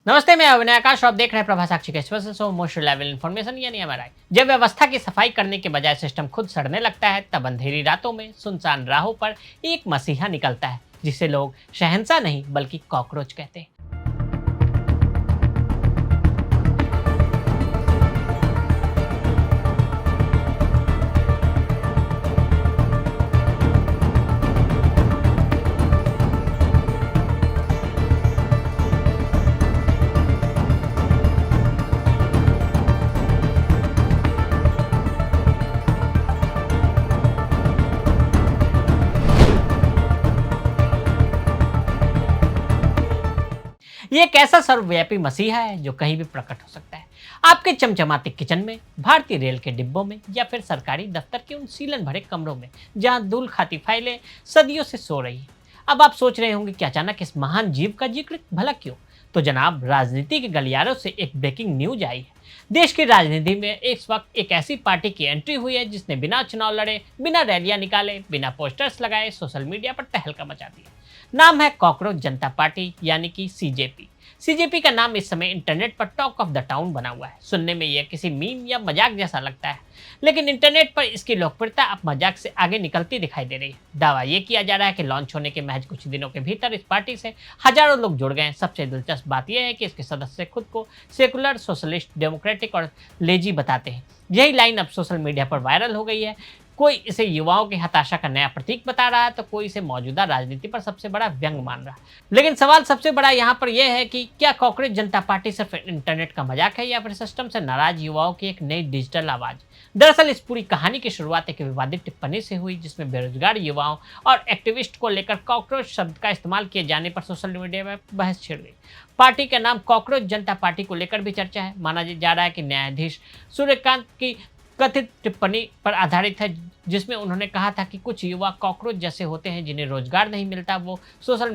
नमस्ते, मैं अविनाश आकाश और आप देख रहे हैं प्रभा साक्षी के मोस्ट रिलायबल इन्फॉर्मेशन यानी एमआरआई। जब व्यवस्था की सफाई करने के बजाय सिस्टम खुद सड़ने लगता है, तब अंधेरी रातों में सुनसान राहों पर एक मसीहा निकलता है जिसे लोग शहंशाह नहीं बल्कि कॉकरोच कहते हैं। ये एक ऐसा सर्वव्यापी मसीहा है जो कहीं भी प्रकट हो सकता है। आपके चमचमाते किचन में, भारतीय रेल के डिब्बों में या फिर सरकारी दफ्तर के उन सीलन भरे कमरों में जहां धूल खाती फाइलें सदियों से सो रही हैं। अब आप सोच रहे होंगे कि अचानक इस महान जीव का जिक्र भला क्यों? तो जनाब, राजनीति के गलियारों से एक ब्रेकिंग न्यूज आई है। देश की राजनीति में इस वक्त एक ऐसी पार्टी की एंट्री हुई है जिसने बिना चुनाव लड़े, बिना रैलियां निकाले, बिना पोस्टर्स लगाए सोशल मीडिया पर तहलका मचा दिया। नाम है कॉकरोच जनता पार्टी यानी कि सीजेपी। सीजेपी का नाम इस समय इंटरनेट पर टॉक ऑफ द टाउन बना हुआ है। सुनने में यह किसी मीम या मजाक जैसा लगता है, लेकिन इंटरनेट पर इसकी लोकप्रियता अब मजाक से आगे निकलती दिखाई दे रही है। दावा यह किया जा रहा है कि लॉन्च होने के महज कुछ दिनों के भीतर इस पार्टी से हजारों लोग जुड़ गए हैं। सबसे दिलचस्प बात यह है कि इसके सदस्य खुद को सेकुलर, सोशलिस्ट, डेमोक्रेटिक और लेजी बताते हैं। यही लाइन अब सोशल मीडिया पर वायरल हो गई है। कोई इसे युवाओं की हताशा का नया प्रतीक बता रहा है, तो कोई इसे मौजूदा राजनीति पर सबसे बड़ा व्यंग मान रहा है। लेकिन सवाल सबसे बड़ा यहाँ पर यह है कि क्या कॉकरोच जनता पार्टी सिर्फ इंटरनेट का मजाक है या फिर सिस्टम से नाराज युवाओं की एक नई डिजिटल आवाज? दरअसल इस पूरी कहानी की शुरुआत एक विवादित टिप्पणी से हुई जिसमें बेरोजगार युवाओं और एक्टिविस्ट को लेकर कॉकरोच शब्द का इस्तेमाल किए जाने पर सोशल मीडिया में बहस छिड़ गई। पार्टी का नाम कॉकरोच जनता पार्टी को लेकर भी चर्चा है। माना जा रहा है कि न्यायाधीश सूर्यकांत की कथित टिप्पणी पर आधारित है जिसमें उन्होंने कहा था कि कुछ युवा कॉकरोच जैसे होते हैं जिन्हें रोजगार नहीं मिलता, वो सोशल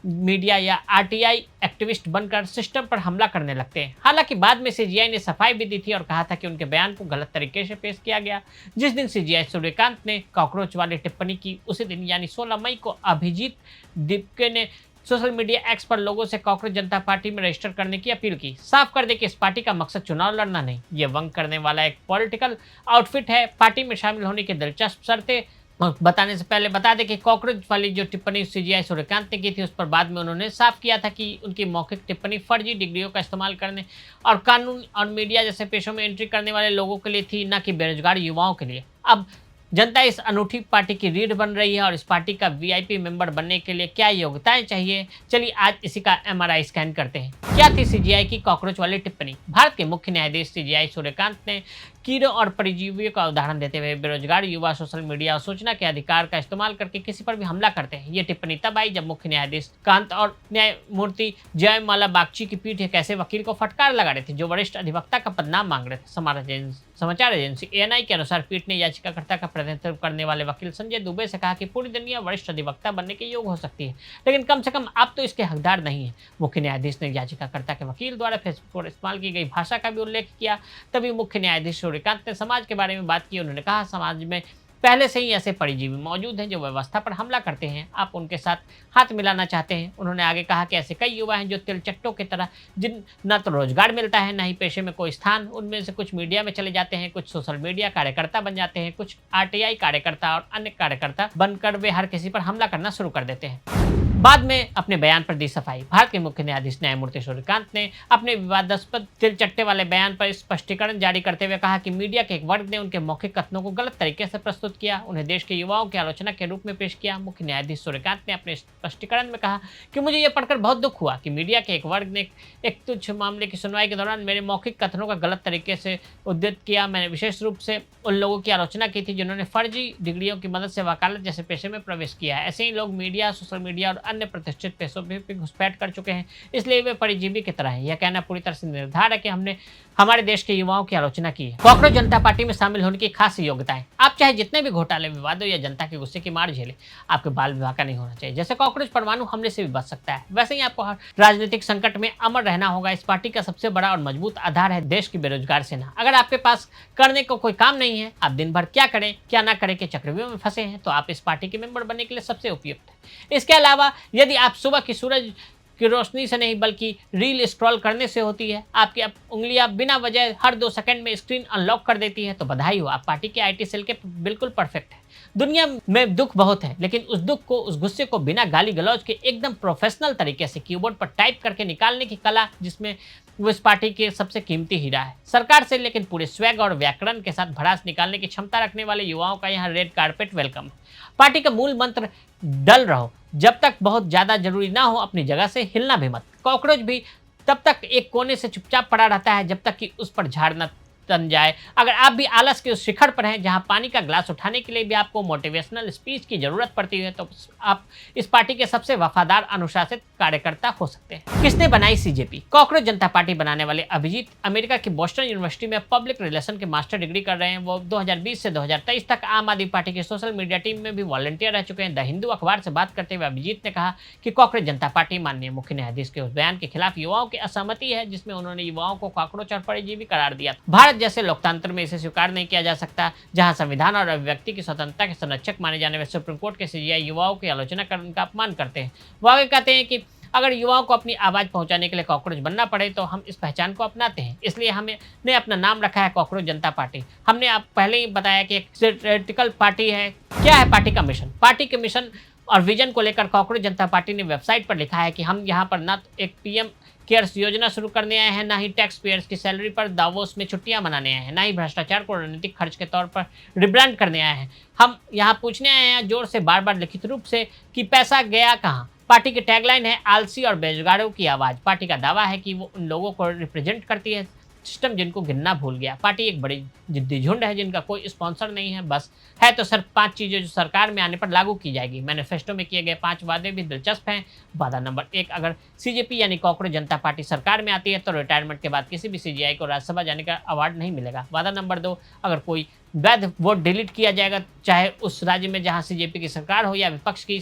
मीडिया या आरटीआई एक्टिविस्ट बनकर सिस्टम पर हमला करने लगते हैं। हालांकि बाद में सीजीआई ने सफाई भी दी थी और कहा था कि उनके बयान को गलत तरीके से पेश किया गया। जिस दिन सीजीआई सूर्यकांत ने कॉकरोच वाली टिप्पणी की, उसी दिन यानी 16 मई को अभिजीत दिपके ने सोशल मीडिया एक्स पर लोगों से कॉकरोच जनता पार्टी में रजिस्टर करने की अपील की। साफ कर दे कि इस पार्टी का मकसद चुनाव लड़ना नहीं, ये वंग करने वाला एक पॉलिटिकल आउटफिट है। पार्टी में शामिल होने की दिलचस्प शर्तें बताने से पहले बता दें कि कॉकरोच वाली जो टिप्पणी सीजीआई सूर्यकांत ने की थी, उस पर बाद में उन्होंने साफ किया था कि उनकी मौखिक टिप्पणी फर्जी डिग्रियों का इस्तेमाल करने और कानून और मीडिया जैसे पेशों में एंट्री करने वाले लोगों के लिए थी, न कि बेरोजगार युवाओं के लिए। अब जनता इस अनूठी पार्टी की रीढ़ बन रही है और इस पार्टी का वीआईपी मेंबर बनने के लिए क्या योग्यताएं चाहिए, चलिए आज इसी का एमआरआई स्कैन करते हैं। क्या थी सीजीआई की कॉकरोच वाली टिप्पणी? भारत के मुख्य न्यायाधीश सीजीआई सूर्यकांत ने कीड़ों और परजीवियों का उदाहरण देते हुए बेरोजगार युवा सोशल मीडिया और सूचना के अधिकार का इस्तेमाल करके किसी पर भी हमला करते हैं। ये टिप्पणी तब आई जब मुख्य न्यायाधीश कांत और न्यायमूर्ति जयमाला बागची की पीठ एक ऐसे वकील को फटकार लगा रहे थे जो वरिष्ठ अधिवक्ता का पदनाम मांग रहे थे। समाचार एजेंसी एएनआई के अनुसार पीठ ने याचिकाकर्ता का प्रतिनिधित्व करने वाले वकील संजय दुबे से कहा कि पूरी दुनिया वरिष्ठ अधिवक्ता बनने के योग्य हो सकती है, लेकिन कम से कम आप तो इसके हकदार नहीं है। मुख्य न्यायाधीश ने याचिकाकर्ता के वकील द्वारा फेसबुक पर इस्तेमाल की गई भाषा का भी उल्लेख किया। तभी मुख्य न्यायाधीश सूर्यकांत ने समाज के बारे में बात की। उन्होंने कहा, समाज में पहले से ही ऐसे परिजीवी मौजूद हैं जो व्यवस्था पर हमला करते हैं, आप उनके साथ हाथ मिलाना चाहते हैं। उन्होंने आगे कहा कि ऐसे कई युवा हैं जो तिलचट्टों की तरह, जिन न तो रोजगार मिलता है न ही पेशे में कोई स्थान। उनमें से कुछ मीडिया में चले जाते हैं, कुछ सोशल मीडिया कार्यकर्ता बन जाते हैं, कुछ आरटीआई कार्यकर्ता और अन्य कार्यकर्ता बनकर वे हर किसी पर हमला करना शुरू कर देते हैं। बाद में अपने बयान पर दी सफाई। भारत के मुख्य न्यायाधीश न्यायमूर्ति सूर्यकांत ने अपने विवादास्पद तिलचट्टे वाले बयान पर स्पष्टीकरण जारी करते हुए कहा कि मीडिया के एक वर्ग ने उनके मौखिक कथनों को गलत तरीके से प्रस्तुत किया, उन्हें देश के युवाओं की आलोचना के रूप में पेश किया। मुख्य न्यायाधीश सूर्यकांत ने अपने स्पष्टीकरण में कहा कि मुझे यह पढ़कर बहुत दुख हुआ कि मीडिया के एक वर्ग ने एक तुच्छ मामले की सुनवाई के दौरान मेरे मौखिक कथनों का गलत तरीके से उद्धृत किया। मैंने विशेष रूप से उन लोगों की आलोचना की थी जिन्होंने फर्जी डिग्रियों की मदद से वकालत जैसे पेशे में प्रवेश किया है। ऐसे ही लोग मीडिया, सोशल मीडिया और अन्य प्रतिष्ठित पेशों में भी घुसपैठ कर चुके हैं, इसलिए वे परिजीवी की तरह हैं। यह कहना पूरी तरह से निर्धार है कि हमने हमारे देश के युवाओं की आलोचना की है। कॉकरोच जनता पार्टी में शामिल होने की खास योग्यताएं। आप चाहे जितने भी घोटाले, विवादों या जनता के गुस्से की मार झेले, आपके बाल विवाह का नहीं होना चाहिए। जैसे कॉकरोच परमाणु हमले से भी बच सकता है, वैसे ही आपको हर राजनीतिक संकट में अमर रहना होगा। इस पार्टी का सबसे बड़ा और मजबूत आधार है देश की बेरोजगार सेना। अगर आपके पास करने को कोई काम नहीं है, आप दिन भर क्या करें क्या ना करें के चक्रव्यूह में फंसे हैं, तो आप इस पार्टी के मेंबर बनने के लिए सबसे उपयुक्त है। इसके अलावा यदि आप सुबह की सूरज की रोशनी से नहीं बल्कि रील स्क्रॉल करने से होती है। आपकी उंगलियां बिना वजह हर 2 सेकंड में स्क्रीन अनलॉक कर देती है। तो बधाई हो, आप पार्टी के आईटी सेल के बिल्कुल परफेक्ट है। दुनिया में दुख बहुत है, लेकिन उस दुख को, उस गुस्से को बिना गाली गलौज के एकदम प्रोफेशनल तरीके से कीबोर्ड पर टाइप करके निकालने की कला, जिसमें वो इस पार्टी के सबसे कीमती हीरा है। सरकार से लेकिन पूरे स्वैग और व्याकरण के साथ भड़ास निकालने की क्षमता रखने वाले युवाओं का यहाँ रेड कारपेट वेलकम। पार्टी का मूल मंत्र डल रहो, जब तक बहुत ज्यादा जरूरी ना हो अपनी जगह से हिलना भी मत। कॉकरोच भी तब तक एक कोने से चुपचाप पड़ा रहता है जब तक कि उस पर झाड़ न तन जाए। अगर आप भी आलस के उस शिखर पर हैं जहां पानी का ग्लास उठाने के लिए भी आपको मोटिवेशनल स्पीच की जरूरत पड़ती है, तो आप इस पार्टी के सबसे वफादार अनुशासित कार्यकर्ता हो सकते हैं। किसने बनाई सीजेपी? कॉकरोच जनता पार्टी बनाने वाले अभिजीत अमेरिका की बोस्टन यूनिवर्सिटी में पब्लिक रिलेशन के मास्टर डिग्री कर रहे हैं। वो 2020 से 2023 तक आम आदमी पार्टी की सोशल मीडिया टीम में भी वॉलंटियर रह चुके हैं। द हिंदू अखबार से बात करते हुए अभिजीत ने कहा कि कॉकरोच जनता पार्टी माननीय मुख्य न्यायाधीश के उस बयान के खिलाफ युवाओं की असहमति है जिसमें उन्होंने युवाओं को कॉकरोच और परजीवी करार दिया। भारत जैसे लोकतंत्र में इसे स्वीकार नहीं किया जा सकता, जहां संविधान और अभिव्यक्ति की स्वतंत्रता के संरक्षक माने जाने वाले सुप्रीम कोर्ट के सीजेआई युवाओं की आलोचना कर उनका अपमान करते हैं। वो आगे कहते हैं कि अगर युवाओं को अपनी आवाज पहुंचाने के लिए कॉकरोच बनना पड़े तो हम इस पहचान को अपनाते हैं, इसलिए हमने अपना नाम रखा है कॉकरोच जनता पार्टी। हमने आप पहले ही बताया कि एक थ्योरेटिकल पार्टी है। क्या है पार्टी का मिशन? पार्टी के मिशन और विजन को लेकर कॉकरोच जनता पार्टी ने वेबसाइट पर लिखा है कि हम यहाँ पर न एक पीएम केयर्स योजना शुरू करने आए हैं, ना ही टैक्स पेयर्स की सैलरी पर दावोस में छुट्टियां मनाने आए हैं, ना ही भ्रष्टाचार को रणनीतिक खर्च के तौर पर रिब्रांड करने आए हैं। हम यहाँ पूछने आए हैं जोर से, बार बार लिखित रूप से, कि पैसा गया कहाँ। पार्टी की टैगलाइन है आलसी और बेरोजगारों की आवाज़। पार्टी का दावा है कि वो उन लोगों को रिप्रेजेंट करती है सिस्टम जिनको गिनना भूल गया। पार्टी एक बड़ी जिद्दी झुंड है जिनका कोई स्पॉन्सर नहीं है, बस है तो सिर्फ 5 चीज़ें जो सरकार में आने पर लागू की जाएगी। मैनिफेस्टो में किए गए 5 वादे भी दिलचस्प हैं। वादा नंबर 1, अगर सीजेपी यानी कॉकरोच जनता पार्टी सरकार में आती है तो रिटायरमेंट के बाद किसी भी सीजीआई को राज्यसभा जाने का अवार्ड नहीं मिलेगा। वादा नंबर 2, अगर कोई वैध वोट डिलीट किया जाएगा, चाहे उस राज्य में जहाँ सीजेपी की सरकार हो या विपक्ष की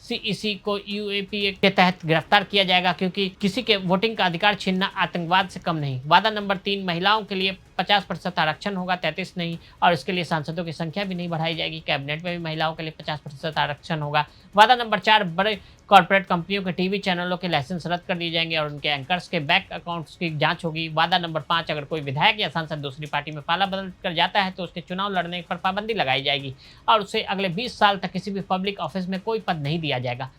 सीईसी को यूएपीए के तहत गिरफ्तार किया जाएगा, क्योंकि किसी के वोटिंग का अधिकार छीनना आतंकवाद से कम नहीं। वादा नंबर 3, महिलाओं के लिए 50% आरक्षण होगा, 33 नहीं, और इसके लिए सांसदों की संख्या भी नहीं बढ़ाई जाएगी। कैबिनेट में भी महिलाओं के लिए 50% आरक्षण होगा। वादा नंबर 4, बड़े कॉर्पोरेट कंपनियों के टीवी चैनलों के लाइसेंस रद्द कर दिए जाएंगे और उनके एंकर्स के बैंक अकाउंट्स की जांच होगी। वादा नंबर 5, अगर कोई विधायक या सांसद दूसरी पार्टी में पाला बदल कर जाता है तो उसके चुनाव लड़ने पर पाबंदी लगाई जाएगी और उसे अगले 20 साल तक किसी भी पब्लिक ऑफिस में कोई पद नहीं दिया जाएगा।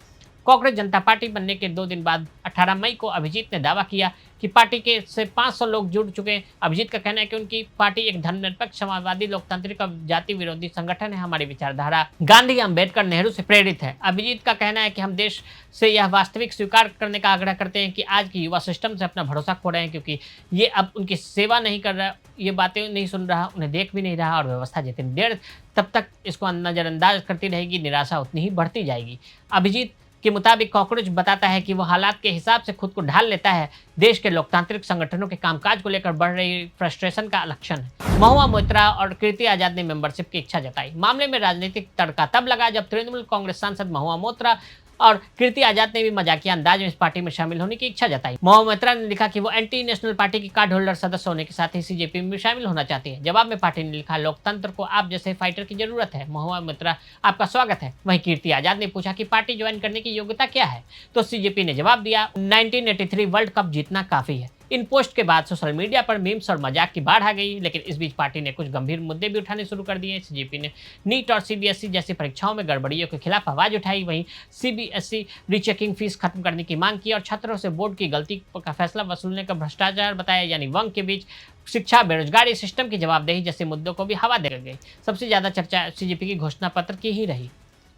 कॉकरोच जनता पार्टी बनने के 2 दिन बाद 18 मई को अभिजीत ने दावा किया कि पार्टी के से 500 लोग जुड़ चुके हैं। अभिजीत का कहना है कि उनकी पार्टी एक धर्मनिरपेक्ष, समाजवादी, लोकतांत्रिक और जाति विरोधी संगठन है। हमारी विचारधारा गांधी, अम्बेडकर, नेहरू से प्रेरित है। अभिजीत का कहना है कि हम देश से यह वास्तविक स्वीकार करने का आग्रह करते हैं कि आज की युवा सिस्टम से अपना भरोसा खो रहे हैं, क्योंकि ये अब उनकी सेवा नहीं कर रहा, ये बातें नहीं सुन रहा, उन्हें देख भी नहीं रहा, और व्यवस्था जितनी देर तब तक इसको नजरअंदाज करती रहेगी, निराशा उतनी ही बढ़ती जाएगी। अभिजीत के मुताबिक कॉकरोच बताता है कि वो हालात के हिसाब से खुद को ढाल लेता है। देश के लोकतांत्रिक संगठनों के कामकाज को लेकर बढ़ रही फ्रस्ट्रेशन का लक्षण है। महुआ मोइत्रा और कीर्ति आजाद ने मेंबरशिप की इच्छा जताई। मामले में राजनीतिक तड़का तब लगा जब तृणमूल कांग्रेस सांसद महुआ मोइत्रा और कीर्ति आजाद ने भी मजाकिया अंदाज में इस पार्टी में शामिल होने की इच्छा जताई। महुआ मोइत्रा ने लिखा कि वो एंटी नेशनल पार्टी की कार्ड होल्डर सदस्य होने के साथ ही सीजेपी में भी शामिल होना चाहती है। जवाब में पार्टी ने लिखा, लोकतंत्र को आप जैसे फाइटर की जरूरत है। महुआ मोइत्रा, आपका स्वागत है। वहीं कीर्ति आजाद ने पूछा कि पार्टी ज्वाइन करने की योग्यता क्या है, तो सीजेपी ने जवाब दिया, 1983 वर्ल्ड कप जीतना काफी है। इन पोस्ट के बाद सोशल मीडिया पर मीम्स और मजाक की बाढ़ आ गई, लेकिन इस बीच पार्टी ने कुछ गंभीर मुद्दे भी उठाने शुरू कर दिए। सीजेपी ने नीट और सीबीएसई जैसी परीक्षाओं में गड़बड़ियों के खिलाफ आवाज उठाई। वहीं सीबीएसई रीचेकिंग फीस खत्म करने की मांग की और छात्रों से बोर्ड की गलती का फैसला वसूलने का भ्रष्टाचार बताया, यानी वंग के बीच शिक्षा, बेरोजगारी, सिस्टम की जवाबदेही जैसे मुद्दों को भी हवा दे गई। सबसे ज्यादा चर्चा सीजेपी की घोषणा पत्र की ही रही।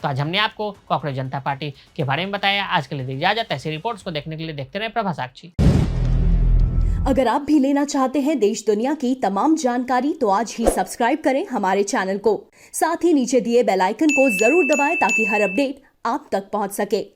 तो आज हमने आपको कॉकरोच जनता पार्टी के बारे में बताया। आज के लिए दी इजाजत। ऐसी रिपोर्ट्स को देखने के लिए देखते रहे प्रभा साक्षी। अगर आप भी लेना चाहते हैं देश दुनिया की तमाम जानकारी तो आज ही सब्सक्राइब करें हमारे चैनल को। साथ ही नीचे दिए बेल आइकन को जरूर दबाएं ताकि हर अपडेट आप तक पहुंच सके।